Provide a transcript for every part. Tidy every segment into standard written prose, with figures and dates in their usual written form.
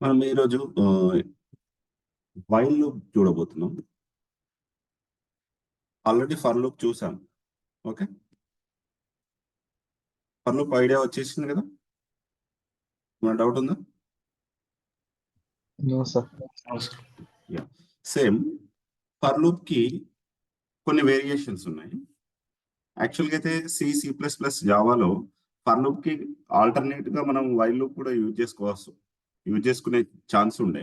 మనం ఈరోజు while loop చూడబోతున్నాం. ఆల్రెడీ ఫర్ లూప్ చూసాం. ఓకే, ఫర్ లూప్ ఐడియా వచ్చేసింది కదా, మన డౌట్ ఉందా? సేమ్ ఫర్ లూప్ కి కొన్ని వేరియేషన్స్ ఉన్నాయి. యాక్చువల్గా అయితే సి++ జావాలో ఫర్ లూప్ కి ఆల్టర్నేట్ గా మనం వైల్ లూప్ కూడా యూజ్ చేసుకునే ఛాన్స్ ఉండే.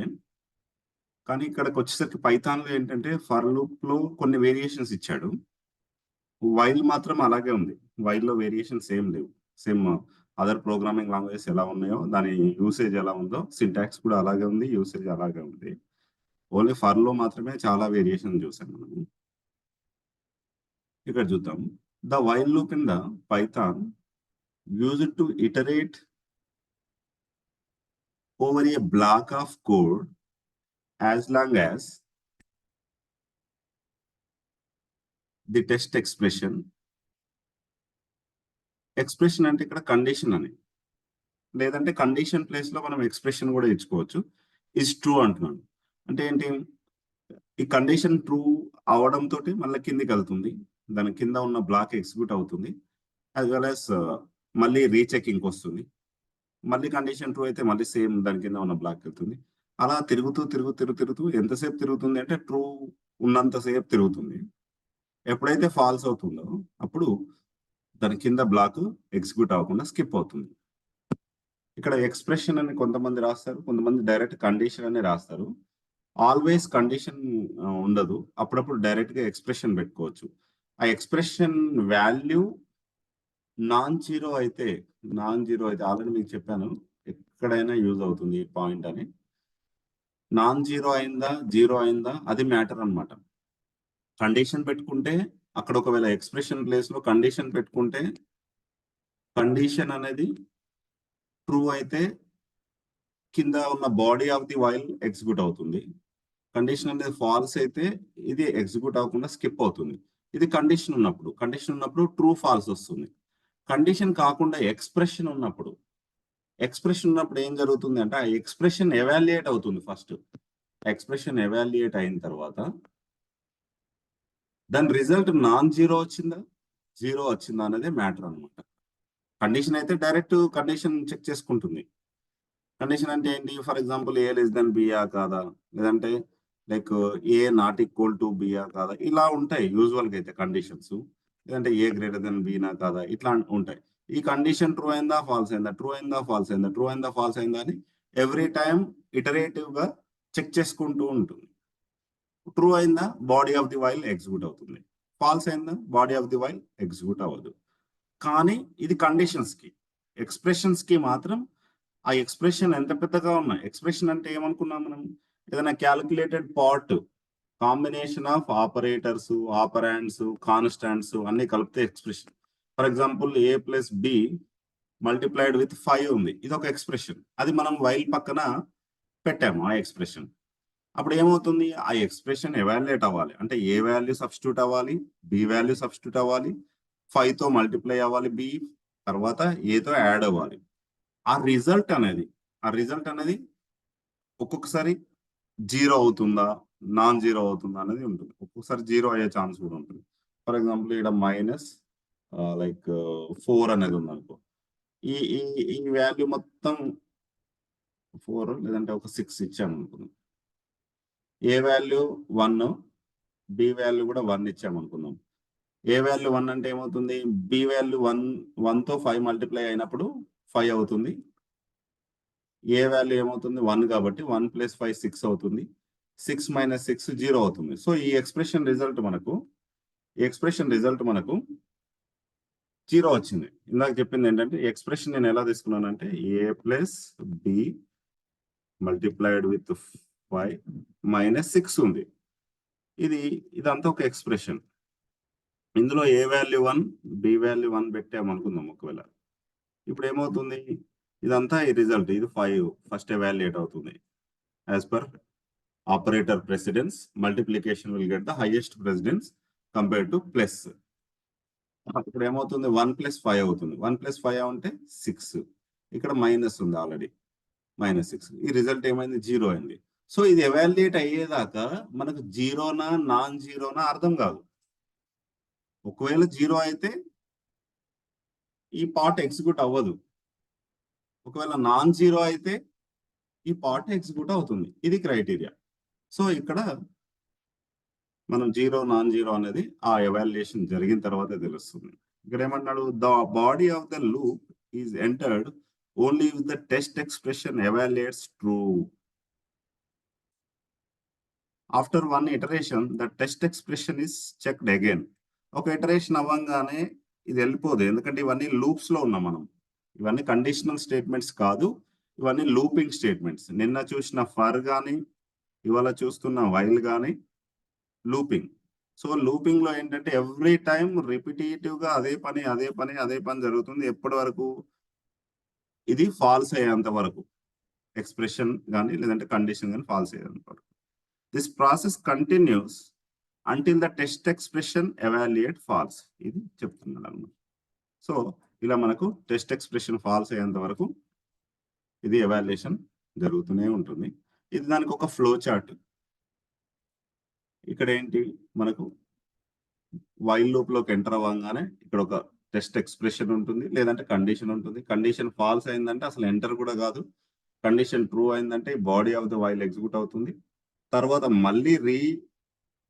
కానీ ఇక్కడికి వచ్చేసరికి పైథాన్ లో ఏంటంటే ఫర్ లూప్ లో కొన్ని వేరియేషన్స్ ఇచ్చాడు. వైల్ మాత్రం అలాగే ఉంది. వైల్ లో వేరియేషన్స్ ఏం లేవు. సేమ్ అదర్ ప్రోగ్రామింగ్ లాంగ్వేజెస్ ఎలా ఉన్నాయో దాని యూసేజ్ ఎలా ఉందో సింటాక్స్ కూడా అలాగే ఉంది, యూసేజ్ అలాగే ఉంది. ఓన్లీ ఫర్ లో మాత్రమే చాలా వేరియేషన్ చూసాం మనం. ఇక్కడ చూద్దాం. The while loop in the Python used to iterate over a black of code as long as the test expression అంటే ఇక్కడ కండిషన్ అని, లేదంటే కండిషన్ ప్లేస్ లో మనం ఎక్స్ప్రెషన్ కూడా ఇచ్చుకోవచ్చు. ఇస్ ట్రూ అంటున్నాను. అంటే ఏంటి, ఈ కండిషన్ ట్రూ అవడం తోటి మళ్ళీ కిందికి వెళ్తుంది, దాని కింద ఉన్న బ్లాక్ ఎగ్జిక్యూట్ అవుతుంది, యాజ్ వెల్ యాజ్ మళ్ళీ రీచెకింగ్ వస్తుంది. మళ్ళీ కండిషన్ ట్రూ అయితే మళ్ళీ సేమ్ దాని కింద ఉన్న బ్లాక్ వెళ్తుంది. అలా తిరుగుతూ ఎంతసేపు తిరుగుతుంది అంటే ట్రూ ఉన్నంతసేపు తిరుగుతుంది. ఎప్పుడైతే ఫాల్స్ అవుతుందో అప్పుడు దాని కింద బ్లాక్ ఎగ్జిక్యూట్ అవ్వకుండా స్కిప్ అవుతుంది. ఇక్కడ ఎక్స్ప్రెషన్ అని కొంతమంది రాస్తారు, కొంతమంది డైరెక్ట్ కండిషన్ అని రాస్తారు. ఆల్వేస్ కండిషన్ ఉండదు, అప్పుడప్పుడు డైరెక్ట్ గా ఎక్స్ప్రెషన్ పెట్టుకోవచ్చు. ఆ ఎక్స్ప్రెషన్ వాల్యూ నాన్ జీరో అయితే ఆల్రెడీ మీకు చెప్పాను ఎక్కడైనా యూజ్ అవుతుంది ఈ పాయింట్ అని. నాన్ జీరో అయిందా జీరో అయిందా అది మ్యాటర్ అన్నమాట. కండిషన్ పెట్టుకుంటే అక్కడ ఒకవేళ ఎక్స్ప్రెషన్ ప్లేస్ లో కండిషన్ పెట్టుకుంటే కండిషన్ అనేది ట్రూ అయితే కింద ఉన్న body of the while execute అవుతుంది. కండిషన్ అనేది ఫాల్స్ అయితే ఇది ఎగ్జిక్యూట్ అవ్వకుండా స్కిప్ అవుతుంది. ఇది కండిషన్ ఉన్నప్పుడు ట్రూ ఫాల్స్ వస్తుంది. కండిషన్ కాకుండా ఎక్స్ప్రెషన్ ఉన్నప్పుడు ఏం జరుగుతుంది అంటే ఆ ఎక్స్ప్రెషన్ ఎవాల్యుయేట్ అవుతుంది. ఫస్ట్ ఎక్స్ప్రెషన్ ఎవాల్యుయేట్ అయిన తర్వాత దాని రిజల్ట్ నాన్ జీరో వచ్చిందా జీరో వచ్చిందా అనేది మ్యాటర్ అనమాట. కండిషన్ అయితే డైరెక్ట్ కండిషన్ చెక్ చేసుకుంటుంది. కండిషన్ అంటే ఏంటి, for example A less than బియా కాదా, లేదంటే like A not equal to బియా కాదా, ఇలా ఉంటాయి యూజువల్గా అయితే కండిషన్స్. లేదంటే ఏ గ్రేటర్ దెన్ బీనా కాదా, ఇట్లా ఉంటాయి. ఈ కండిషన్ ట్రూ అయిందా ఫాల్స్ అయిందా, ట్రూ అయిందా ఫాల్స్ అయిందా అని ఎవ్రీ టైం ఇటరేటివ్ గా చెక్ చేసుకుంటూ ఉంటుంది. ట్రూ అయిందా body of the while execute అవుతుంది, ఫాల్స్ అయిందా body of the while execute అవ్వదు. కానీ ఇది కండిషన్స్ కి. ఎక్స్ప్రెషన్స్ కి మాత్రం ఆ ఎక్స్ప్రెషన్ ఎంత పెద్దగా ఉన్నాయి. ఎక్స్ప్రెషన్ అంటే ఏమనుకున్నాం మనం, ఏదైనా calculated part combination of operators, operands, constants అన్ని కలిపితే expression. For example A+B multiplied with 5 ఉంది, ఇది ఒక ఎక్స్ప్రెషన్. అది మనం వైల్ పక్కన పెట్టాము ఆ ఎక్స్ప్రెషన్. అప్పుడు ఏమవుతుంది, ఆ ఎక్స్ప్రెషన్ ఎవాల్యుయేట్ అవ్వాలి అంటే ఏ వాల్యూ సబ్స్టిట్యూట్ అవ్వాలి, బి వాల్యూ సబ్స్టిట్యూట్ అవ్వాలి, 5 తో మల్టిప్లై అవ్వాలి బి, తర్వాత ఏతో యాడ్ అవ్వాలి. ఆ రిజల్ట్ అనేది ఒక్కొక్కసారి జీరో అవుతుందా నాన్ జీరో అవుతుందా అనేది ఉంటుంది. ఒక్కొక్కసారి జీరో అయ్యే ఛాన్స్ కూడా ఉంటుంది. ఫర్ ఎగ్జాంపుల్ ఇక్కడ లైక్ 4 అనేది ఉంది అనుకో, ఈ ఈ ఈ వాల్యూ మొత్తం 4 లేదంటే ఒక 6 ఇచ్చాము అనుకుందాం. ఏ వాల్యూ 1, బి వాల్యూ కూడా 1 ఇచ్చామనుకుందాం. ఏ వాల్యూ 1 అంటే ఏమవుతుంది, బి వాల్యూ 1 తో 5 మల్టిప్లై అయినప్పుడు 5 అవుతుంది. ఏ వాల్యూ ఏమవుతుంది 1 కాబట్టి 1 + 5 6 అవుతుంది. 6 - 6 0 అవుతుంది. సో ఈ ఎక్స్ప్రెషన్ రిజల్ట్ మనకు 0 వచ్చింది. ఇందాక చెప్పింది ఏంటంటే ఎక్స్ప్రెషన్ నేను ఎలా తీసుకున్నానంటే A+B మల్టిప్లైడ్ విత్ 5 - 6 ఉంది. ఇదంతా ఒక ఎక్స్ప్రెషన్. ఇందులో ఏ వాల్యూ 1, బి వాల్యూ 1 పెట్టామనుకుందాం ఒకవేళ. ఇప్పుడు ఏమవుతుంది, ఇదంతా ఈ రిజల్ట్, ఇది 5 ఫస్ట్ ఎవాల్యుయేట్ అవుతుంది. As per operator precedence multiplication will get the highest precedence compare to plus. ఇప్పుడు ఏమవుతుంది 1 + 5 అవుతుంది. 1 + 5 అంటే 6. ఇక్కడ మైనస్ ఉంది ఆల్రెడీ. -6. ఈ రిజల్ట్ ఏమైంది? 0 అయింది. సో ఇది ఎవాల్యుయేట్ అయ్యేదాకా మనకు జీరోనా నాన్ జీరోనా అర్థం కాదు. ఒకవేళ 0 అయితే ఈ పార్ట్ ఎగ్జిక్యూట్ అవ్వదు. ఒకవేళ నాన్ జీరో అయితే ఈ పార్ట్ ఎగ్జిక్యూట్ అవుతుంది. ఇది క్రైటీరియా. సో ఇక్కడ మనం జీరో నాన్ జీరో అనేది ఆ ఎవాల్యుయేషన్ జరిగిన తర్వాతే తెలుస్తుంది. ఇక్కడ ఏమన్నాడు? The body of the loop is entered only if the test expression evaluates true. After one iteration the test expression is checked again. ఒక ఇటరేషన్ అవ్వంగానే ఇది వెళ్ళిపోదు, ఎందుకంటే ఇవన్నీ లూప్స్ లో ఉన్నాం మనం. ఇవన్నీ కండిషనల్ స్టేట్మెంట్స్ కాదు, ఇవన్నీ లూపింగ్ స్టేట్మెంట్స్. నిన్న చూసిన ఫర్ కానీ ఇవాళ చూస్తున్న వైల్ కానీ లూపింగ్. సో లూపింగ్ లో ఏంటంటే ఎవ్రీ టైం రిపిటేటివ్ గా అదే పని జరుగుతుంది. ఎప్పటి వరకు? ఇది ఫాల్స్ అయ్యేంత వరకు. ఎక్స్ప్రెషన్ కానీ లేదంటే కండిషన్ కానీ ఫాల్స్ అయ్యేంత వరకు. This process continues until the test expression evaluate false. ఇది చెప్తున్నాడు అన్నమాట. సో ఇలా మనకు టెస్ట్ ఎక్స్ప్రెషన్ ఫాల్స్ అయ్యేంత వరకు ఇది ఎవాల్యుయేషన్ జరుగుతూనే ఉంటుంది. ఇది దానికి ఒక ఫ్లో చార్ట్. ఇక్కడ ఏంటి, మనకు వైల్ లూప్ లోకి ఎంటర్ అవ్వగానే ఇక్కడ ఒక టెస్ట్ ఎక్స్ప్రెషన్ ఉంటుంది, లేదంటే కండిషన్ ఉంటుంది. కండిషన్ ఫాల్స్ అయిందంటే అసలు ఎంటర్ కూడా కాదు. కండిషన్ ట్రూ అయిందంటే body of the while execute అవుతుంది. తర్వాత మళ్ళీ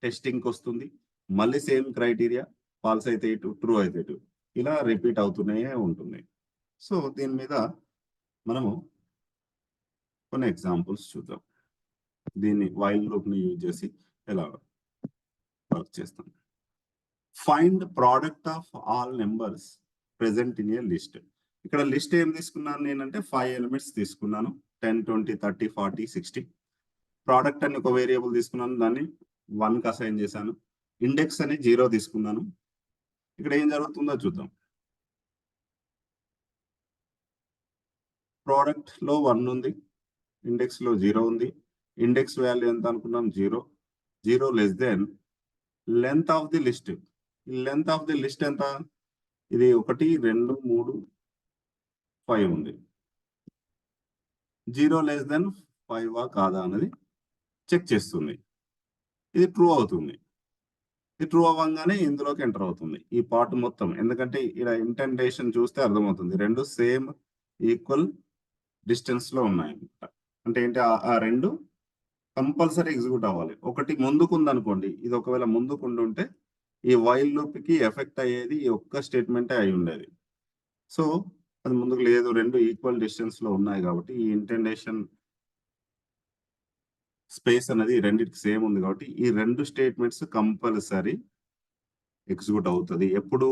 టెస్టింగ్కి వస్తుంది. మళ్ళీ సేమ్ క్రైటీరియా, ఫాల్స్ అయితే ఇటు, ట్రూ అయితే ఇటు, ఇలా రిపీట్ అవుతూనే ఉంటుంది. సో దీని మీద మనము కొన్ని ఎగ్జాంపుల్స్ చూద్దాం. దీన్ని వైల్ లూప్ని యూజ్ చేసి ఎలా వర్క్ చేస్తాం. Find product of all numbers present in a list. ఇక్కడ లిస్ట్ ఏం తీసుకున్నాను నేనంటే 5 ఎలిమెంట్స్ తీసుకున్నాను. 10, 20, 30, 40, 60. ప్రోడక్ట్ అని ఒక వేరియబుల్ తీసుకున్నాను, దాన్ని 1కి అసైన్ చేశాను. ఇండెక్స్ అని 0 తీసుకున్నాను. ఇక్కడ ఏం జరుగుతుందో చూద్దాం. ప్రోడక్ట్ లో 1 ఉంది, ఇండెక్స్ లో 0 ఉంది. ఇండెక్స్ వాల్యూ ఎంత అనుకున్నాం? 0. 0 less than length of the list. Length of the list ఎంత? ఇది 1, 2, 3, 5 ఉంది. 0 లెస్ దెన్ 5 కాదా అనేది చెక్ చేస్తుంది. ఇది ట్రూ అవుతుంది. ఇది ట్రూ అవ్వగానే ఇందులోకి ఎంటర్ అవుతుంది ఈ పార్ట్ మొత్తం. ఎందుకంటే ఇక్కడ ఇంటెంటేషన్ చూస్తే అర్థమవుతుంది, రెండు సేమ్ ఈక్వల్ డిస్టెన్స్ లో ఉన్నాయి. అంటే ఏంటి, ఆ రెండు కంపల్సరీ ఎగ్జిక్యూట్ అవ్వాలి. ఒకటి ముందుకు ఉందనుకోండి, ఇది ఒకవేళ ముందుకు ఉండుంటే ఈ వైల్ లూప్ కి ఎఫెక్ట్ అయ్యేది ఈ ఒక్క స్టేట్మెంటే అయి ఉండేది. సో అది ముందుకు లేదు, రెండు ఈక్వల్ డిస్టెన్స్ లో ఉన్నాయి కాబట్టి ఈ ఇంటెంటేషన్ స్పేస్ అనేది రెండింటికి సేమ్ ఉంది కాబట్టి ఈ రెండు స్టేట్మెంట్స్ కంపల్సరీ ఎగ్జిక్యూట్ అవుతుంది. ఎప్పుడు?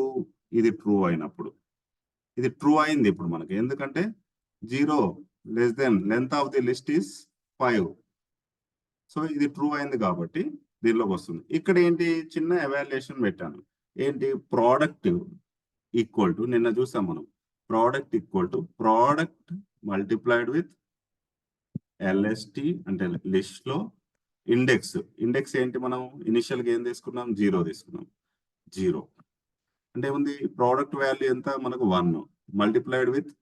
ఇది ట్రూ అయినప్పుడు. ఇది ట్రూ అయింది ఇప్పుడు మనకి, ఎందుకంటే 0 less than length of the list is 5. So ఇది ట్రూ అయింది కాబట్టి దీనిలోకి వస్తుంది. ఇక్కడ ఏంటి, చిన్న ఎవాల్యుయేషన్ పెట్టాను. ఏంటి? ప్రోడక్ట్ ఈక్వల్ టు, నిన్న చూసాం మనం, product equal to product multiplied with LST అంటే లిస్ట్ లో ఇండెక్స్. ఇండెక్స్ ఏంటి, మనం ఇనిషియల్ గా ఏం తీసుకున్నాం? 0 తీసుకున్నాం. 0 అంటే ఏముంది, ప్రోడక్ట్ వాల్యూ ఎంత మనకు? 1 మల్టిప్లైడ్ విత్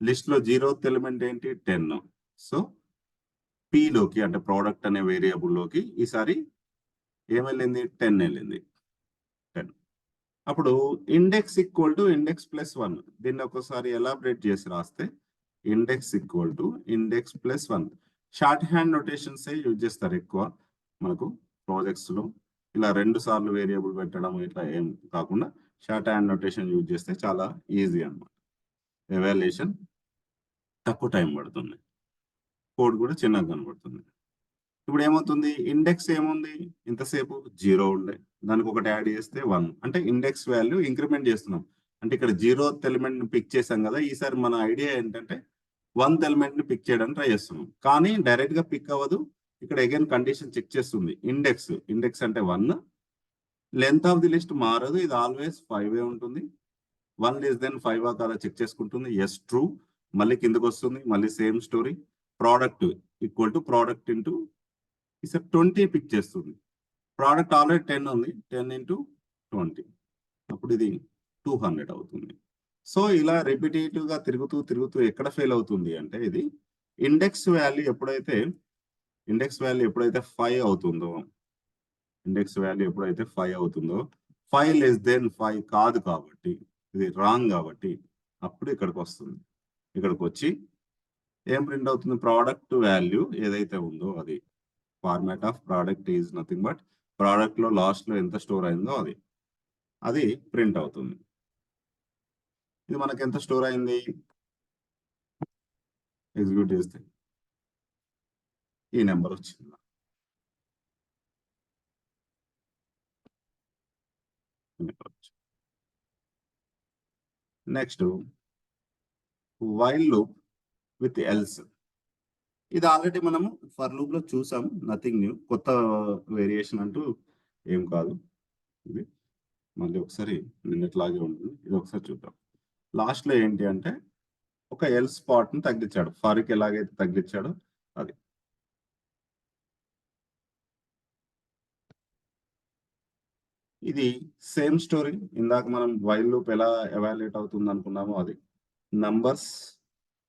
లిస్ట్ లో 0th ఎలిమెంట్ ఏంటి? 10. సో పి లోకి అంటే ప్రోడక్ట్ అనే వేరియబుల్ లోకి ఈసారి ఏమెళ్ళింది? 10 వెళ్ళింది. 10. అప్పుడు index equal to index plus 1. దీన్ని ఒకసారి ఎలాబరేట్ చేసి రాస్తే index equal to index plus 1. Short hand notations use చేస్తారు ఎక్కువ మనకు ప్రాజెక్ట్స్ లో. ఇలా 2 సార్లు వేరియబుల్ పెట్టడం ఇట్లా ఏం కాకుండా షార్ట్ హ్యాండ్ నోటేషన్ యూజ్ చేస్తే చాలా ఈజీ అన్నమాట. ఎవాల్యుయేషన్ తక్కువ టైం పడుతుంది, కోడ్ కూడా చిన్నగా కనబడుతుంది. ఇప్పుడు ఏమవుతుంది, ఇండెక్స్ ఏముంది ఇంతసేపు? 0 ఉండే, దానికి ఒకటి యాడ్ చేస్తే 1. అంటే ఇండెక్స్ వాల్యూ ఇంక్రిమెంట్ చేస్తున్నాం. అంటే ఇక్కడ 0th ఎలిమెంట్ ని పిక్ చేసాం కదా, ఈసారి మన ఐడియా ఏంటంటే 1th ఎలిమెంట్ ని పిక్ చేయడానికి ట్రై చేస్తున్నాం. కానీ డైరెక్ట్ గా పిక్ అవ్వదు. ఇక్కడ అగైన్ కండిషన్ చెక్ చేస్తుంది. ఇండెక్స్ అంటే 1. లెంత్ ఆఫ్ ది లిస్ట్ మారదు, ఇది ఆల్వేస్ 5 ఉంటుంది. 1 లెస్ దెన్ 5 కాదా చెక్ చేసుకుంటుంది. Yes true. మళ్ళీ కిందకు వస్తుంది, మళ్ళీ same story. Product equal to product into ఈసారి 20 పిక్ చేస్తుంది. ప్రోడక్ట్ ఆల్రెడీ 10 ఉంది, 10 ఇంటూ 20, అప్పుడు ఇది 200 అవుతుంది. సో ఇలా రిపిటేటివ్ గా తిరుగుతూ ఎక్కడ ఫెయిల్ అవుతుంది అంటే ఇది ఇండెక్స్ వాల్యూ ఎప్పుడైతే 5 అవుతుందో, ఇండెక్స్ వాల్యూ ఎప్పుడైతే 5 అవుతుందో, 5 లెస్ దెన్ 5 కాదు కాబట్టి, ఇది రాంగ్ కాబట్టి అప్పుడు ఇక్కడికి వస్తుంది. ఇక్కడికి వచ్చి ఏం ప్రింట్ అవుతుంది? ప్రోడక్ట్ వాల్యూ ఏదైతే ఉందో అది. Format of product is nothing but product లో లాస్ట్ లో ఎంత స్టోర్ అయిందో అది ప్రింట్ అవుతుంది. ఇది మనకి ఎంత స్టోర్ అయింది? ఎగ్జిక్యూట్ చేస్తే ఈ నెంబర్ వచ్చింది. Next while loop with else. ఇది ఆల్రెడీ మనము ఫర్ లూప్ లో చూసాం, నథింగ్ న్యూ, కొత్త వేరియేషన్ అంటూ ఏం కాదు. ఇది మళ్ళీ ఒకసారి నిన్నట్లాగే ఉంటుంది, ఇది ఒకసారి చూద్దాం. లాస్ట్ లో ఏంటి అంటే ఒక ఎల్ స్పాట్ ని తగ్గించాడు, ఫార్కి ఎలాగైతే తగ్గించాడో అది. ఇది సేమ్ స్టోరీ, ఇందాక మనం వైల్ లూప్ ఎలా ఎవాల్యుయేట్ అవుతుంది అనుకున్నామో అది. నంబర్స్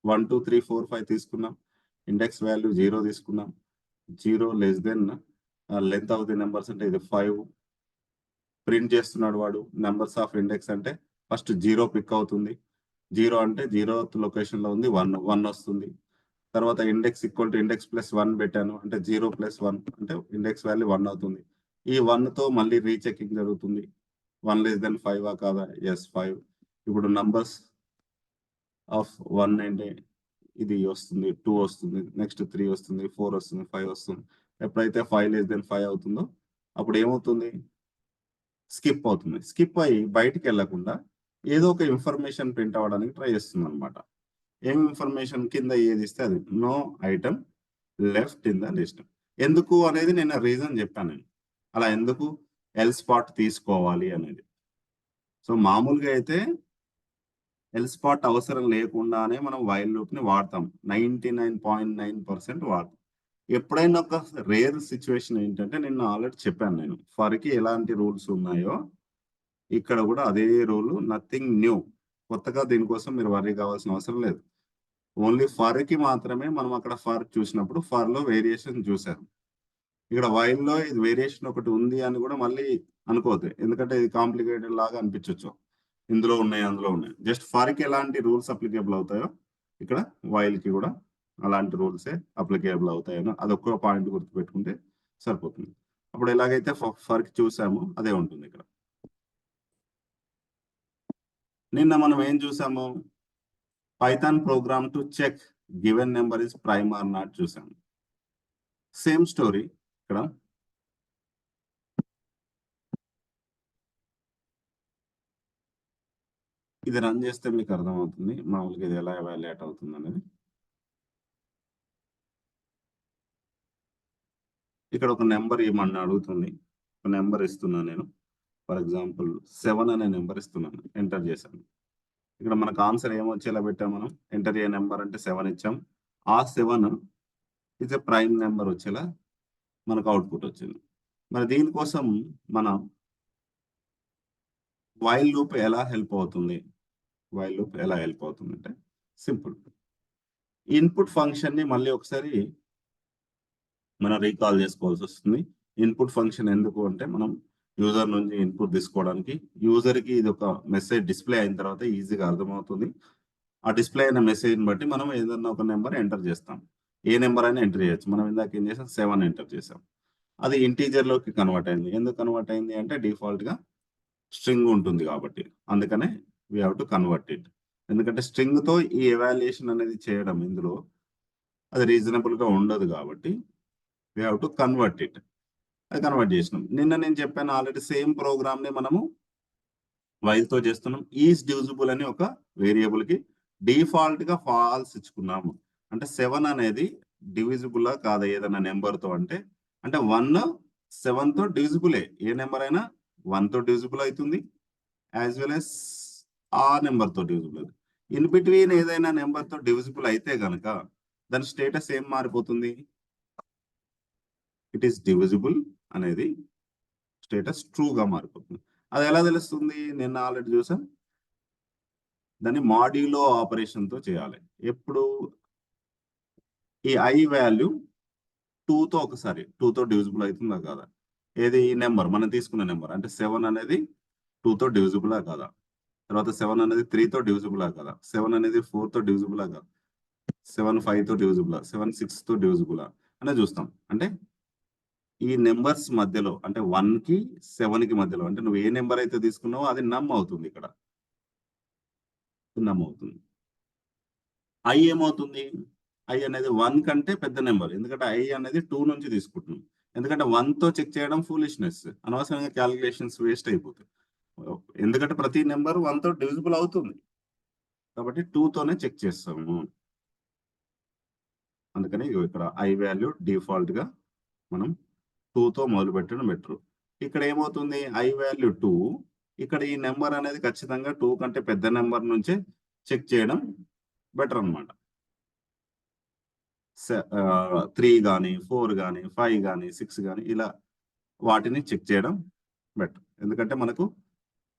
1 2 3 4 5 తీసుకున్నాం, ఇండెక్స్ వాల్యూ 0 తీసుకున్నాం, 0 less than length of the numbers అంటే ఇది 5 ప్రింట్ చేస్తున్నాడు వాడు. నెంబర్స్ ఆఫ్ ఇండెక్స్ అంటే ఫస్ట్ 0 పిక్ అవుతుంది, 0 అంటే 0th లొకేషన్ లో ఉంది, 1 వస్తుంది. తర్వాత index equal to index plus 1 పెట్టాను అంటే 0 ప్లస్ 1 అంటే ఇండెక్స్ వాల్యూ 1 అవుతుంది. ఈ 1 తో మళ్ళీ రీచెకింగ్ జరుగుతుంది, 1 లెస్ దెన్ 5 కాదా? ఎస్ 5. ఇప్పుడు నంబర్స్ ఆఫ్ 1 అంటే ఇది వస్తుంది, 2 వస్తుంది, నెక్స్ట్ 3 వస్తుంది, 4 వస్తుంది, 5 వస్తుంది. ఎప్పుడైతే 5 లెస్ దెన్ 5 అవుతుందో అప్పుడు ఏమవుతుంది? స్కిప్ అవుతుంది. స్కిప్ అయ్యి బయటికి వెళ్లకుండా ఏదో ఒక ఇన్ఫర్మేషన్ ప్రింట్ అవ్వడానికి ట్రై చేస్తుంది అనమాట. ఏం ఇన్ఫర్మేషన్? కింద ఏది ఇస్తే అది. No item left in the list. ఎందుకు అనేది నేను రీజన్ చెప్పాను నేను. అలా ఎందుకు ఎల్ స్పాట్ తీసుకోవాలి అనేది. సో మామూలుగా అయితే ఎల్ స్పాట్ అవసరం లేకుండానే మనం వైల్ లూప్ ని వాడతాం, 99.9% వాడతాం. ఎప్పుడైనా ఒక రేర్ సిచ్యువేషన్ ఏంటంటే నిన్న ఆల్రెడీ చెప్పాను నేను, ఫర్ కి ఎలాంటి రూల్స్ ఉన్నాయో ఇక్కడ కూడా అదే రూల్, నథింగ్ న్యూ. కొత్తగా దీనికోసం మీరు వర్రీ కావాల్సిన అవసరం లేదు. ఓన్లీ ఫర్ కి మాత్రమే మనం అక్కడ ఫర్ చూసినప్పుడు ఫర్ లో వేరియేషన్ చూసారు. ఇక్కడ వైల్ లో ఇది వేరియేషన్ ఒకటి ఉంది అని కూడా మళ్ళీ అనుకోవద్దు, ఎందుకంటే ఇది కాంప్లికేటెడ్ లాగా అనిపించవచ్చు. ఇందులో ఉన్నాయి, అందులో ఉన్నాయి. జస్ట్ ఫర్ కి ఎలాంటి రూల్స్ అప్లికేబుల్ అవుతాయో ఇక్కడ వైల్ కి కూడా అలాంటి రూల్సే అప్లికేబుల్ అవుతాయని అదొక్క పాయింట్ గుర్తుపెట్టుకుంటే సరిపోతుంది. అప్పుడు ఎలాగైతే ఫర్ కి చూసామో అదే ఉంటుంది ఇక్కడ. నిన్న మనం ఏం చూసాము? Python program to check given number is prime or not చూసాము. సేమ్ స్టోరీ ఇక్కడ. ఇది రన్ చేస్తే మీకు అర్థమవుతుంది మామూలుగా ఇది ఎలా ఎవాల్యుయేట్ అవుతుంది అనేది. ఇక్కడ ఒక నెంబర్ ఏమన్నా అడుగుతుంది, ఒక నెంబర్ ఇస్తున్నాను నేను. ఫర్ ఎగ్జాంపుల్ 7 అనే నెంబర్ ఇస్తున్నాను, ఎంటర్ చేశాను. ఇక్కడ మనకు ఆన్సర్ ఏమొచ్చేలా పెట్టాం మనం? ఎంటర్ ఏ నెంబర్ అంటే 7 ఇచ్చాం. ఆ 7 ఇస్ ఎ ప్రైమ్ నెంబర్ వచ్చేలా మనకు అవుట్పుట్ వచ్చింది. మరి దీనికోసం మనం వైల్ లూప్ ఎలా హెల్ప్ అవుతుంది? వైల్ లూప్ ఎలా హెల్ప్ అవుతుంది అంటే సింపుల్. ఇన్పుట్ ఫంక్షన్ ని మళ్ళీ ఒకసారి మనం రీకాల్ చేసుకోవాల్సి వస్తుంది. ఇన్పుట్ ఫంక్షన్ ఎందుకు అంటే మనం యూజర్ నుంచి ఇన్పుట్ తీసుకోవడానికి. యూజర్ కి ఇది ఒక మెసేజ్ డిస్ప్లే అయిన తర్వాత ఈజీగా అర్థమవుతుంది. ఆ డిస్ప్లే అయిన మెసేజ్ బట్టి మనం ఏదన్నా ఒక నెంబర్ ఎంటర్ చేస్తాం. ఏ నెంబర్ అయినా ఎంటర్ చేయొచ్చు. మనం ఇందాక ఏం చేసాం? 7 ఎంటర్ చేసాం. అది ఇంటీజర్ లోకి కన్వర్ట్ అయింది. ఎందుకు కన్వర్ట్ అయింది అంటే డిఫాల్ట్ గా స్ట్రింగ్ ఉంటుంది కాబట్టి. అందుకనే we have to convert it. ఎందుకంటే స్ట్రింగ్ తో ఈ ఎవాల్యుయేషన్ అనేది చేయడం ఇందులో అది రీజనబుల్ గా ఉండదు కాబట్టి we have to convert it. అది కన్వర్ట్ చేసినాం. నిన్న నేను చెప్పాను ఆల్రెడీ సేమ్ ప్రోగ్రామ్ ని మనము వైల్ తో చేస్తున్నాం. ఈజ్ డివిజిబుల్ అని ఒక వేరియబుల్ కి డిఫాల్ట్ గా ఫాల్స్ ఇచ్చుకున్నాము. అంటే 7 అనేది డివిజిబుల్ కాదా ఏదైనా నెంబర్ తో అంటే 1 7 తో డివిజిబులే. ఏ నెంబర్ అయినా 1 తో డివిజిబుల్ అవుతుంది, యాజ్ వెల్ as ఆ నెంబర్ తో డివిజిబుల్. ఇన్ బిట్వీన్ ఏదైనా నెంబర్ తో డివిజిబుల్ అయితే గనక దాని స్టేటస్ ఏం మారిపోతుంది? ఇట్ ఈస్ డివిజిబుల్ అనేది స్టేటస్ ట్రూగా మారిపోతుంది. అది ఎలా తెలుస్తుంది? నిన్న ఆల్రెడీ చూసాం. దాన్ని మాడ్యులో ఆపరేషన్ తో చేయాలి. ఎప్పుడు? ఈ ఐ వాల్యూ 2తో ఒకసారి 2తో డివిజిబుల్ అవుతుందా కాదా, ఏది నెంబర్ మనం తీసుకున్న నెంబర్ అంటే 7 అనేది 2తో డివిజిబులా కాదా, తర్వాత 7 అనేది 3తో డివిజిబులా కాదా, 7 అనేది 4తో డివిజిబులా కాదా, 7 5తో డివిజిబులా, 7 6తో డివిజిబులా అనేది చూస్తాం. అంటే ఈ నెంబర్స్ మధ్యలో అంటే 1కి 7కి మధ్యలో అంటే నువ్వు ఏ నెంబర్ అయితే తీసుకున్నావో అది నమ్ అవుతుంది, ఇక్కడ నమ్ అవుతుంది. ఐ ఏమవుతుంది, ఐ అనేది 1 కంటే పెద్ద నెంబర్, ఎందుకంటే ఐ అనేది 2 నుంచి తీసుకుంటున్నాం. ఎందుకంటే 1తో చెక్ చేయడం ఫూలిష్నెస్, అనవసరంగా క్యాలిక్యులేషన్స్ వేస్ట్ అయిపోతాయి. ఎందుకంటే ప్రతి నెంబర్ 1తో డివిజిబుల్ అవుతుంది, కాబట్టి 2తోనే చెక్ చేస్తాము. అందుకని ఇక్కడ ఐ వాల్యూ డిఫాల్ట్ గా మనం 2తో మొదలు పెట్టడం బెటర్. ఇక్కడ ఏమవుతుంది, ఐ వాల్యూ 2, ఇక్కడ ఈ నెంబర్ అనేది ఖచ్చితంగా 2 కంటే పెద్ద నెంబర్ నుంచే చెక్ చేయడం బెటర్ అనమాట. 3 కానీ 4 కానీ 5 కానీ 6 కానీ ఇలా వాటిని చెక్ చేయడం బెటర్. ఎందుకంటే మనకు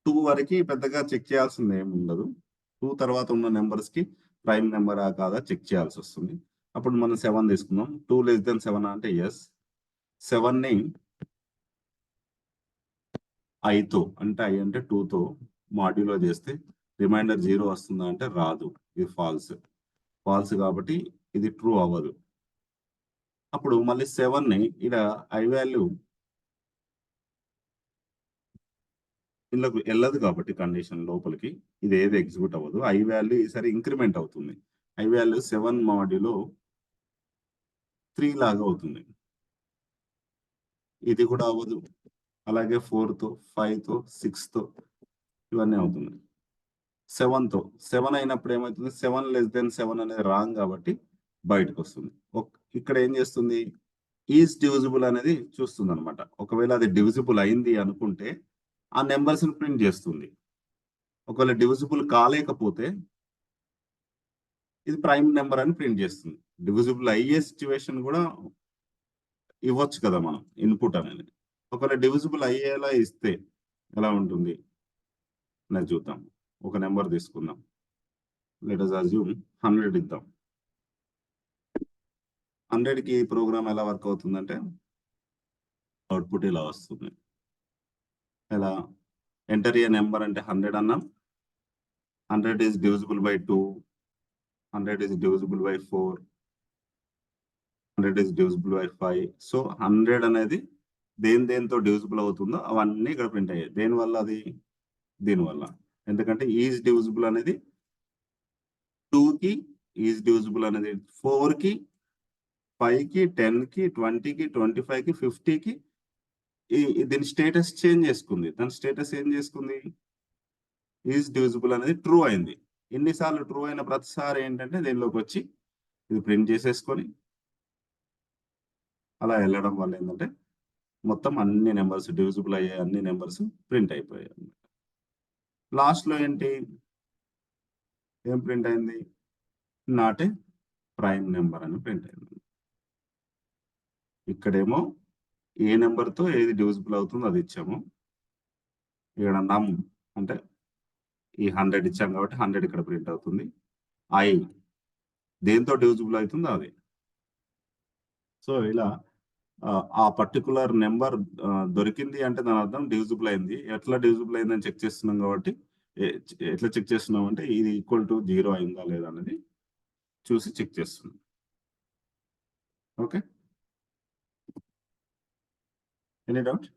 2 వరకు పెద్దగా చెక్ చేయాల్సింది ఏమి ఉండదు. 2 తర్వాత ఉన్న నెంబర్స్ కి ప్రైమ్ నెంబరా కాదా చెక్ చేయాల్సి వస్తుంది. అప్పుడు మనం 7 తీసుకుందాం. 2 లెస్ దెన్ 7 అంటే ఎస్. 7ని ఐతో అంటే ఐ అంటే 2తో మాడ్యులో చేస్తే రిమైండర్ 0 వస్తుందా అంటే రాదు, ఇది ఫాల్స్. ఫాల్స్ కాబట్టి ఇది ట్రూ అవ్వదు. అప్పుడు మళ్ళీ 7ని ఇలా ఐ వాల్యూ ఇందులోకి వెళ్ళదు కాబట్టి కండిషన్ లోపలికి ఇది ఏది ఎగ్జిక్యూట్ అవ్వదు. ఐ వాల్యూ ఈసారి ఇంక్రిమెంట్ అవుతుంది. ఐ వాల్యూ 7 మాడ్యులో 3 లాగా అవుతుంది. ఇది కూడా అవ్వదు. అలాగే 4తో 5తో 6తో ఇవన్నీ అవుతుంది. 7తో 7 అయినప్పుడు ఏమవుతుంది, 7 లెస్ దెన్ 7 అనేది రాంగ్ కాబట్టి బయటకు వస్తుంది. ఇక్కడ ఏం చేస్తుంది, ఈజ్ డివిజిబుల్ అనేది చూస్తుంది అనమాట. ఒకవేళ అది డివిజిబుల్ అయింది అనుకుంటే ఆ నెంబర్స్ ని ప్రింట్ చేస్తుంది. ఒకవేళ డివిజిబుల్ కాలేకపోతే ఇది ప్రైమ్ నెంబర్ అని ప్రింట్ చేస్తుంది. డివిజిబుల్ అయ్యే సిచ్యువేషన్ కూడా ఇవ్వచ్చు కదా మనం ఇన్పుట్ అనేది. ఒకవేళ డివిజిబుల్ అయ్యేలా ఇస్తే ఎలా ఉంటుంది అనేది చూద్దాం. ఒక నెంబర్ తీసుకుందాం, లెట్ us assume 100 ఇద్దాం. 100కి ప్రోగ్రామ్ ఎలా వర్క్ అవుతుందంటే అవుట్పుట్ ఇలా వస్తుంది. ఎలా, ఎంటర్ ఏ నెంబర్ అంటే 100 అన్నాం, 100 is divisible by 2, 100 is divisible by 4, 100 is divisible by 5. So 100 అనేది దేంతో డివిజిబుల్ అవుతుందో అవన్నీ ఇక్కడ ప్రింట్ అయ్యాయి. దేనివల్ల అది, దీనివల్ల. ఎందుకంటే ఈజ్ డివిజిబుల్ అనేది 2కి, ఈజ్ డివిజిబుల్ అనేది 4కి, 5కి, 10కి, 20కి, 25కి, 50కి దీని స్టేటస్ చేంజ్ చేసుకుంది. దాని స్టేటస్ ఏం చేసుకుంది, ఈజ్ డివిజిబుల్ అనేది ట్రూ అయింది. ఎన్నిసార్లు ట్రూ అయిన ప్రతిసారి ఏంటంటే దీనిలోకి వచ్చి ఇది ప్రింట్ చేసేసుకొని అలా వెళ్ళడం వల్ల ఏంటంటే మొత్తం అన్ని నెంబర్స్ డివిజిబుల్ అయ్యే అన్ని నెంబర్స్ ప్రింట్ అయిపోయాయి. లాస్ట్ లో ఏంటి, ఏం ప్రింట్ అయింది, నాట్ ఏ ప్రైమ్ నెంబర్ అని ప్రింట్ అయింది. ఇక్కడేమో ఏ నెంబర్తో ఏది డివిజిబుల్ అవుతుందో అది ఇచ్చాము. ఇక్కడ నమ్ అంటే ఈ 100 ఇచ్చాం కాబట్టి 100 ఇక్కడ ప్రింట్ అవుతుంది. ఐ దేంతో డివిజిబుల్ అవుతుందో అది. సో ఇలా ఆ పర్టికులర్ నెంబర్ దొరికింది అంటే దాని అర్థం డివిజిబుల్ అయింది. ఎట్లా డివిజిబుల్ అయిందని చెక్ చేస్తున్నాం కాబట్టి ఎట్లా చెక్ చేస్తున్నాం అంటే ఇది ఈక్వల్ టు 0 అయిందా లేదా అనేది చూసి చెక్ చేస్తున్నాం. Okay, any doubt?